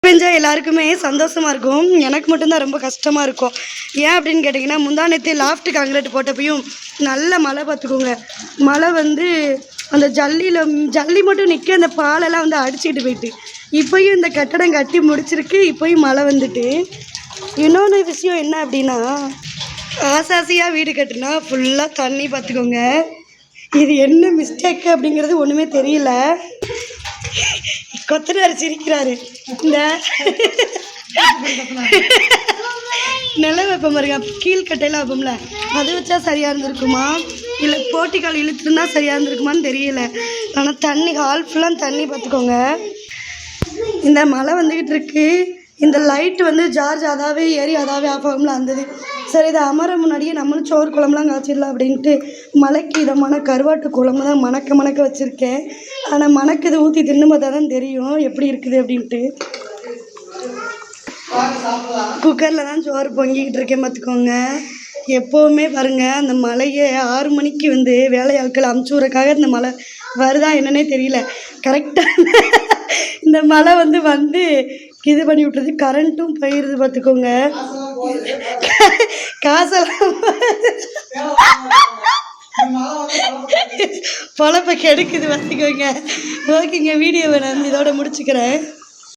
பெஞ்சா எல்லாருக்குமே சந்தோஷமாக இருக்கும். எனக்கு மட்டும்தான் ரொம்ப கஷ்டமாக இருக்கும். ஏன் அப்படின்னு கேட்டிங்கன்னா, முந்தானத்து லாஃப்ட் காங்கிரீட் போட்டப்பையும் நல்ல மழை பார்த்துக்கோங்க. மழை வந்து அந்த ஜல்லி மட்டும் நிற்க அந்த பாலெல்லாம் வந்து அடிச்சுட்டு போயிட்டு, இப்போயும் இந்த கட்டடம் கட்டி முடிச்சிருக்கு. இப்போயும் மழை வந்துட்டு. இன்னொன்று விஷயம் என்ன அப்படின்னா, ஆசாசியாக வீடு கட்டுனா ஃபுல்லாக தண்ணி பார்த்துக்கோங்க. இது என்ன மிஸ்டேக்கு அப்படிங்கிறது ஒன்றுமே தெரியல. கொத்தனார் சிரிக்கிறாரு. இந்த நில வைப்போம் பாருங்க, கீழ்கட்டையில் வைப்போம்ல, அது வச்சா சரியாக இருந்திருக்குமா இல்லை போட்டிக்கால் இழுத்துருந்தா சரியாக இருந்திருக்குமான்னு தெரியல. ஆனால் தண்ணி ஹால் ஃபுல்லாக தண்ணி பார்த்துக்கோங்க. இந்த மழை வந்துக்கிட்டு இருக்கு. இந்த லைட்டு வந்து சார்ஜ் அதாவே ஏறி அதாவே ஆஃப் ஆகும்ல அந்தது. சரி, இதை அமர முன்னாடியே நம்மளும் சோறு குழம்புலாம் காய்ச்சிடலாம் அப்படின்ட்டு மழைக்கு இதமான கருவாட்டு குழம்பு தான் மணக்க வச்சுருக்கேன். ஆனால் மணக்குது, ஊற்றி தின்னு பார்த்தா தான் தெரியும் எப்படி இருக்குது அப்படின்ட்டு. குக்கரில் தான் சோறு பொங்கிக்கிட்டு இருக்கேன் பார்த்துக்கோங்க. எப்போவுமே பாருங்கள், அந்த மழையை 6 மணிக்கு வந்து வேலையாட்கள் அமுச்சு விட்றக்காக இந்த மழை வருதா என்னன்னே தெரியல. கரெக்டாக இந்த மழை வந்து இது பண்ணி விட்டுறது. கரண்ட்டும் போயிடுது பார்த்துக்கோங்க. காசெல்லாம் பொழப்ப கெடுக்குது பார்த்துக்கோங்க. ஓகேங்க, வீடியோவை நான் இதோட முடிச்சுக்கிறேன்.